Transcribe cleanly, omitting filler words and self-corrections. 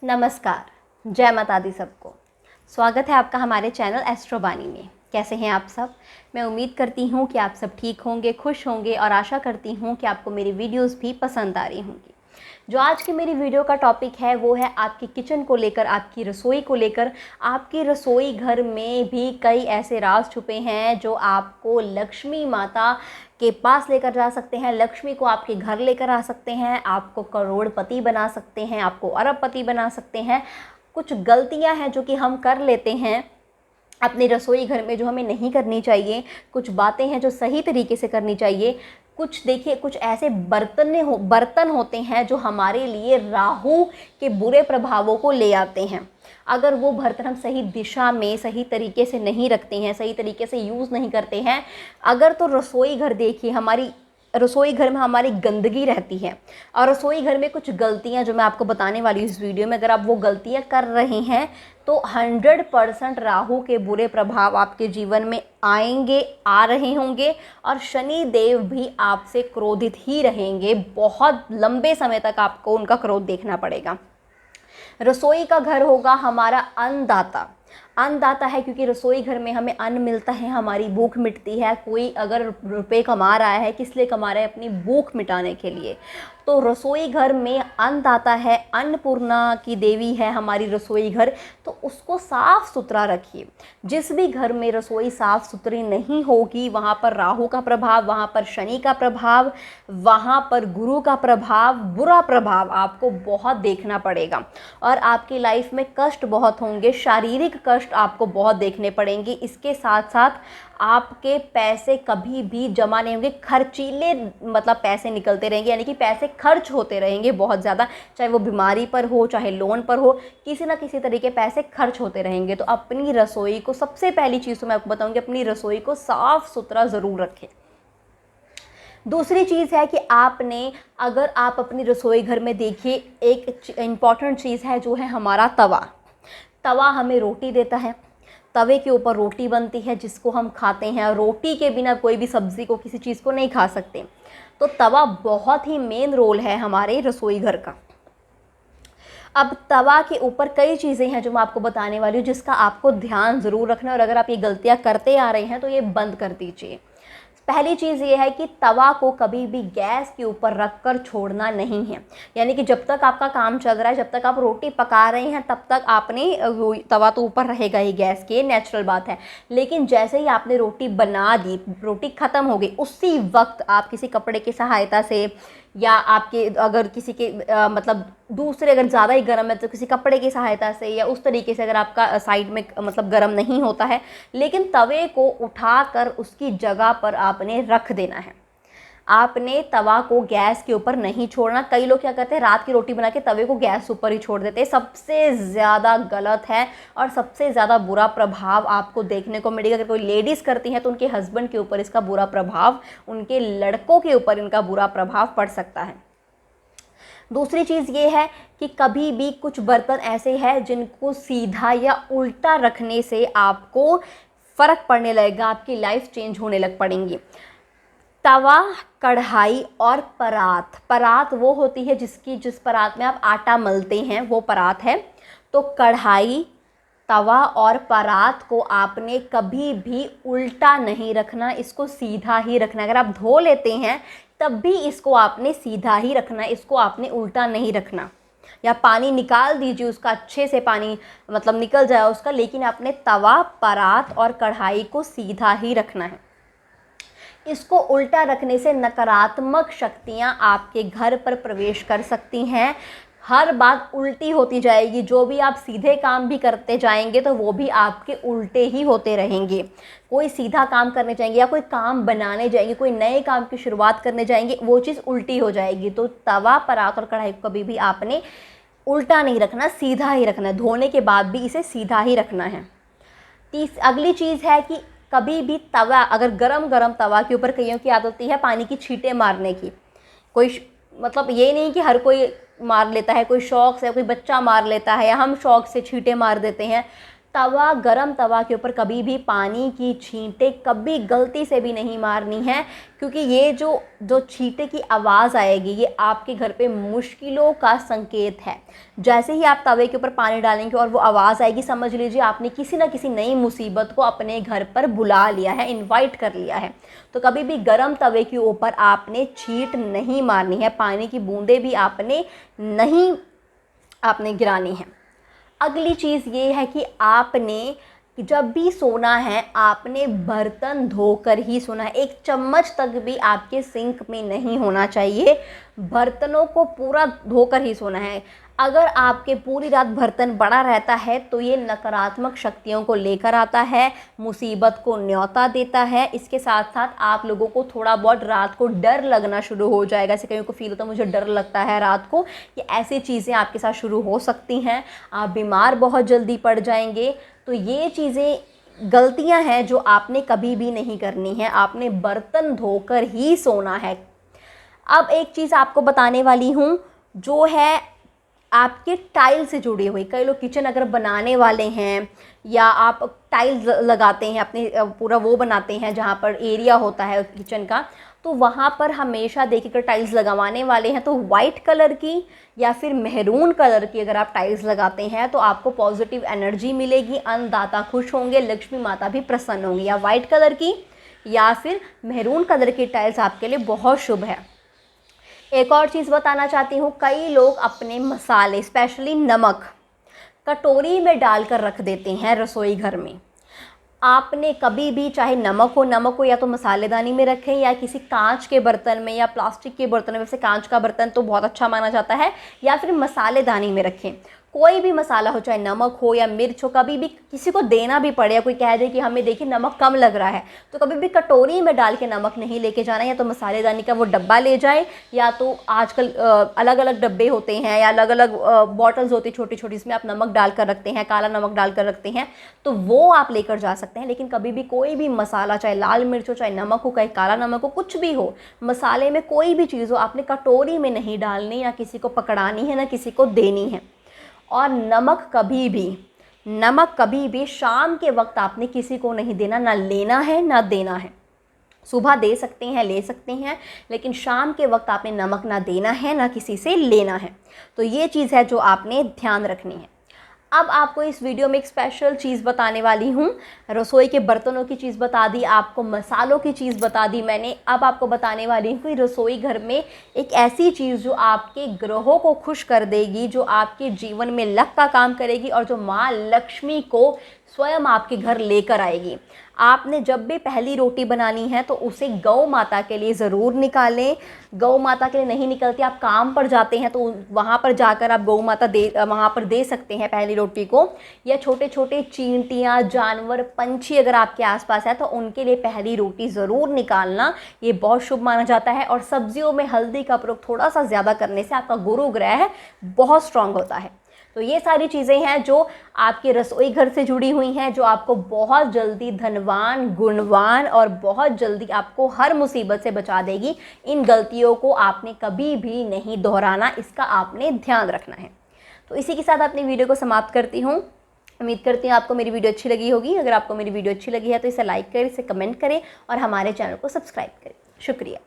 नमस्कार, जय माता दी सबको। स्वागत है आपका हमारे चैनल एस्ट्रोबानी में। कैसे हैं आप सब? मैं उम्मीद करती हूँ कि आप सब ठीक होंगे, खुश होंगे और आशा करती हूँ कि आपको मेरी वीडियोस भी पसंद आ रही होंगी। जो आज की मेरी वीडियो का टॉपिक है वो है आपकी किचन को लेकर, आपकी रसोई को लेकर। आपकी रसोई घर में भी कई ऐसे राज छुपे हैं जो आपको लक्ष्मी माता के पास लेकर जा सकते हैं, लक्ष्मी को आपके घर लेकर आ सकते हैं, आपको करोड़पति बना सकते हैं, आपको अरबपति बना सकते हैं। कुछ गलतियां हैं जो कि हम कर लेते हैं अपनी रसोई घर में, जो हमें नहीं करनी चाहिए। कुछ बातें हैं जो सही तरीके से करनी चाहिए। कुछ देखिए, कुछ ऐसे बर्तन होते हैं जो हमारे लिए राहु के बुरे प्रभावों को ले आते हैं। अगर वो बर्तन हम सही दिशा में, सही तरीके से नहीं रखते हैं, सही तरीके से यूज़ नहीं करते हैं, अगर तो रसोई घर देखिए, हमारी रसोई घर में हमारी गंदगी रहती है और रसोई घर में कुछ गलतियां जो मैं आपको बताने वाली हूँ इस वीडियो में, अगर आप वो गलतियां कर रहे हैं तो 100% राहु के बुरे प्रभाव आपके जीवन में आएंगे, आ रहे होंगे और शनि देव भी आपसे क्रोधित ही रहेंगे। बहुत लंबे समय तक आपको उनका क्रोध देखना पड़ेगा। रसोई का घर होगा हमारा अन्नदाता। अन्नदाता है क्योंकि रसोई घर में हमें अन्न मिलता है, हमारी भूख मिटती है। कोई अगर रुपए कमा रहा है, किस लिए कमा रहा है? अपनी भूख मिटाने के लिए। तो रसोई घर में अन्नदाता है, अन्नपूर्णा की देवी है हमारी रसोई घर, तो उसको साफ़ सुथरा रखिए। जिस भी घर में रसोई साफ़ सुथरी नहीं होगी वहाँ पर राहु का प्रभाव, वहाँ पर शनि का प्रभाव, वहाँ पर गुरु का प्रभाव, बुरा प्रभाव आपको बहुत देखना पड़ेगा और आपकी लाइफ में कष्ट बहुत होंगे, शारीरिक कष्ट आपको बहुत देखने पड़ेंगे। इसके साथ साथ आपके पैसे कभी भी जमा नहीं होंगे, खर्चीले मतलब पैसे निकलते रहेंगे, यानी कि पैसे खर्च होते रहेंगे बहुत ज़्यादा, चाहे वो बीमारी पर हो, चाहे लोन पर हो, किसी ना किसी तरीके पैसे खर्च होते रहेंगे। तो अपनी रसोई को, सबसे पहली चीज़ तो मैं आपको बताऊंगी, अपनी रसोई को साफ़ सुथरा ज़रूर रखें। दूसरी चीज़ है कि आपने, अगर आप अपनी रसोई घर में देखिए, एक इम्पॉर्टेंट चीज़ है जो है हमारा तवा। तवा हमें रोटी देता है, तवे के ऊपर रोटी बनती है जिसको हम खाते हैं। रोटी के बिना कोई भी सब्ज़ी को, किसी चीज़ को नहीं खा सकते। तो तवा बहुत ही मेन रोल है हमारे रसोई घर का। अब तवा के ऊपर कई चीज़ें हैं जो मैं आपको बताने वाली हूँ, जिसका आपको ध्यान ज़रूर रखना है और अगर आप ये गलतियाँ करते आ रहे हैं तो ये बंद कर दीजिए। पहली चीज़ ये है कि तवा को कभी भी गैस के ऊपर रख कर छोड़ना नहीं है, यानी कि जब तक आपका काम चल रहा है, जब तक आप रोटी पका रहे हैं, तब तक आपने तवा तो ऊपर रहेगा ही गैस के, नेचुरल बात है। लेकिन जैसे ही आपने रोटी बना दी, रोटी ख़त्म हो गई, उसी वक्त आप किसी कपड़े की सहायता से या आपके अगर किसी के मतलब दूसरे, अगर ज़्यादा ही गर्म है तो किसी कपड़े की सहायता से या उस तरीके से, अगर आपका साइड में मतलब गर्म नहीं होता है, लेकिन तवे को उठाकर उसकी जगह पर आपने रख देना है। आपने तवा को गैस के ऊपर नहीं छोड़ना। कई लोग क्या करते हैं, रात की रोटी बना के तवे को गैस ऊपर ही छोड़ देते हैं। सबसे ज़्यादा गलत है और सबसे ज़्यादा बुरा प्रभाव आपको देखने को मिलेगा। अगर कोई लेडीज़ करती हैं तो उनके हस्बैंड के ऊपर इसका बुरा प्रभाव, उनके लड़कों के ऊपर इनका बुरा प्रभाव पड़ सकता है। दूसरी चीज़ ये है कि कभी भी कुछ बर्तन ऐसे हैं जिनको सीधा या उल्टा रखने से आपको फ़र्क पड़ने लगेगा, आपकी लाइफ चेंज होने लग पड़ेंगी। तवा, कढ़ाई और परात। परात वो होती है जिस परात में आप आटा मलते हैं, वो परात है। तो कढ़ाई, तवा और परात को आपने कभी भी उल्टा नहीं रखना, इसको सीधा ही रखना। अगर आप धो लेते हैं तब भी इसको आपने सीधा ही रखना, इसको आपने उल्टा नहीं रखना। या पानी निकाल दीजिए उसका, अच्छे से पानी मतलब निकल जाए उसका, लेकिन आपने तवा, परात और कढ़ाई को सीधा ही रखना है। इसको उल्टा रखने से नकारात्मक शक्तियां आपके घर पर प्रवेश कर सकती हैं। हर बात उल्टी होती जाएगी, जो भी आप सीधे काम भी करते जाएंगे तो वो भी आपके उल्टे ही होते रहेंगे। कोई सीधा काम करने जाएंगे या कोई काम बनाने जाएंगे, कोई नए काम की शुरुआत करने जाएंगे, वो चीज़ उल्टी हो जाएगी। तो तवा, परात और कढ़ाई को कभी भी आपने उल्टा नहीं रखना, सीधा ही रखना है। धोने के बाद भी इसे सीधा ही रखना है। अगली चीज़ है कि कभी भी तवा, अगर गरम तवा के ऊपर, कईयों की आदत होती है पानी की छींटे मारने की। कोई मतलब ये नहीं कि हर कोई मार लेता है, कोई शौक से, कोई बच्चा मार लेता है या हम शौक से छींटे मार देते हैं। तवा, गरम तवा के ऊपर कभी भी पानी की छींटे कभी गलती से भी नहीं मारनी है, क्योंकि ये जो छींटे की आवाज़ आएगी ये आपके घर पे मुश्किलों का संकेत है। जैसे ही आप तवे के ऊपर पानी डालेंगे और वो आवाज़ आएगी, समझ लीजिए आपने किसी ना किसी नई मुसीबत को अपने घर पर बुला लिया है, इनवाइट कर लिया है। तो कभी भी गरम तवे के ऊपर आपने छींट नहीं मारनी है, पानी की बूंदें भी आपने गिरानी है। अगली चीज़ ये है कि आपने जब भी सोना है आपने बर्तन धोकर ही सोना है। एक चम्मच तक भी आपके सिंक में नहीं होना चाहिए, बर्तनों को पूरा धोकर ही सोना है। अगर आपके पूरी रात बर्तन पड़ा रहता है तो ये नकारात्मक शक्तियों को लेकर आता है, मुसीबत को न्योता देता है। इसके साथ साथ आप लोगों को थोड़ा बहुत रात को डर लगना शुरू हो जाएगा। ऐसे कहीं को फील होता है मुझे डर लगता है रात को, ये ऐसी चीज़ें आपके साथ शुरू हो सकती हैं। आप बीमार बहुत जल्दी पड़ जाएंगे। तो ये चीज़ें गलतियां हैं जो आपने कभी भी नहीं करनी है। आपने बर्तन धोकर ही सोना है। अब एक चीज़ आपको बताने वाली हूँ जो है आपके टाइल से जुड़ी हुई। कई लोग किचन अगर बनाने वाले हैं या आप टाइल्स लगाते हैं, अपने पूरा वो बनाते हैं जहाँ पर एरिया होता है किचन का, तो वहाँ पर हमेशा देखिएगा टाइल्स लगवाने वाले हैं तो वाइट कलर की या फिर मेहरून कलर की अगर आप टाइल्स लगाते हैं तो आपको पॉजिटिव एनर्जी मिलेगी, अन्नदाता खुश होंगे, लक्ष्मी माता भी प्रसन्न होंगी। या वाइट कलर की या फिर मेहरून कलर की टाइल्स आपके लिए बहुत शुभ है। एक और चीज़ बताना चाहती हूँ, कई लोग अपने मसाले स्पेशली नमक कटोरी में डालकर रख देते हैं रसोई घर में। आपने कभी भी चाहे नमक हो या तो मसालेदानी में रखें या किसी कांच के बर्तन में या प्लास्टिक के बर्तन में। वैसे कांच का बर्तन तो बहुत अच्छा माना जाता है, या फिर मसालेदानी में रखें। कोई भी मसाला हो, चाहे नमक हो या मिर्च हो, कभी भी किसी को देना भी पड़े या कोई कह दे कि हमें देखिए नमक कम लग रहा है, तो कभी भी कटोरी में डाल के नमक नहीं लेके जाना। या तो मसालेदानी का वो डब्बा ले जाए, या तो आजकल अलग अलग डब्बे होते हैं या अलग अलग बॉटल्स होती हैं छोटी छोटी, इसमें आप नमक डालकर रखते हैं, काला नमक डालकर रखते हैं, तो वो आप लेकर जा सकते हैं। लेकिन कभी भी कोई भी मसाला, चाहे लाल मिर्च हो, चाहे नमक हो, चाहे काला नमक हो, कुछ भी हो, मसाले में कोई भी चीज़ हो, आपने कटोरी में नहीं डालनी, ना किसी को पकड़ानी है, ना किसी को देनी है। और नमक कभी भी शाम के वक्त आपने किसी को नहीं देना, ना लेना है ना देना है। सुबह दे सकते हैं, ले सकते हैं, लेकिन शाम के वक्त आपने नमक ना देना है ना किसी से लेना है। तो ये चीज़ है जो आपने ध्यान रखनी है। अब आपको इस वीडियो में एक स्पेशल चीज़ बताने वाली हूँ। रसोई के बर्तनों की चीज़ बता दी, आपको मसालों की चीज़ बता दी मैंने। अब आपको बताने वाली हूँ कि रसोई घर में एक ऐसी चीज़ जो आपके ग्रहों को खुश कर देगी, जो आपके जीवन में लक का काम करेगी और जो माँ लक्ष्मी को स्वयं आपके घर लेकर आएगी। आपने जब भी पहली रोटी बनानी है तो उसे गौ माता के लिए ज़रूर निकालें। गौ माता के लिए नहीं निकलती, आप काम पर जाते हैं तो वहाँ पर जाकर आप गौ माता वहाँ पर दे सकते हैं पहली रोटी को। या छोटे छोटे चींटियाँ, जानवर, पंछी अगर आपके आसपास है तो उनके लिए पहली रोटी ज़रूर निकालना, ये बहुत शुभ माना जाता है। और सब्जियों में हल्दी का प्रयोग थोड़ा सा ज़्यादा करने से आपका गुरु ग्रह बहुत स्ट्रांग होता है। तो ये सारी चीज़ें हैं जो आपके रसोई घर से जुड़ी हुई हैं, जो आपको बहुत जल्दी धनवान, गुणवान और बहुत जल्दी आपको हर मुसीबत से बचा देगी। इन गलतियों को आपने कभी भी नहीं दोहराना, इसका आपने ध्यान रखना है। तो इसी के साथ अपनी वीडियो को समाप्त करती हूँ। उम्मीद करती हूँ आपको मेरी वीडियो अच्छी लगी होगी। अगर आपको मेरी वीडियो अच्छी लगी है तो इसे लाइक करें, इसे कमेंट करें और हमारे चैनल को सब्सक्राइब करें। शुक्रिया।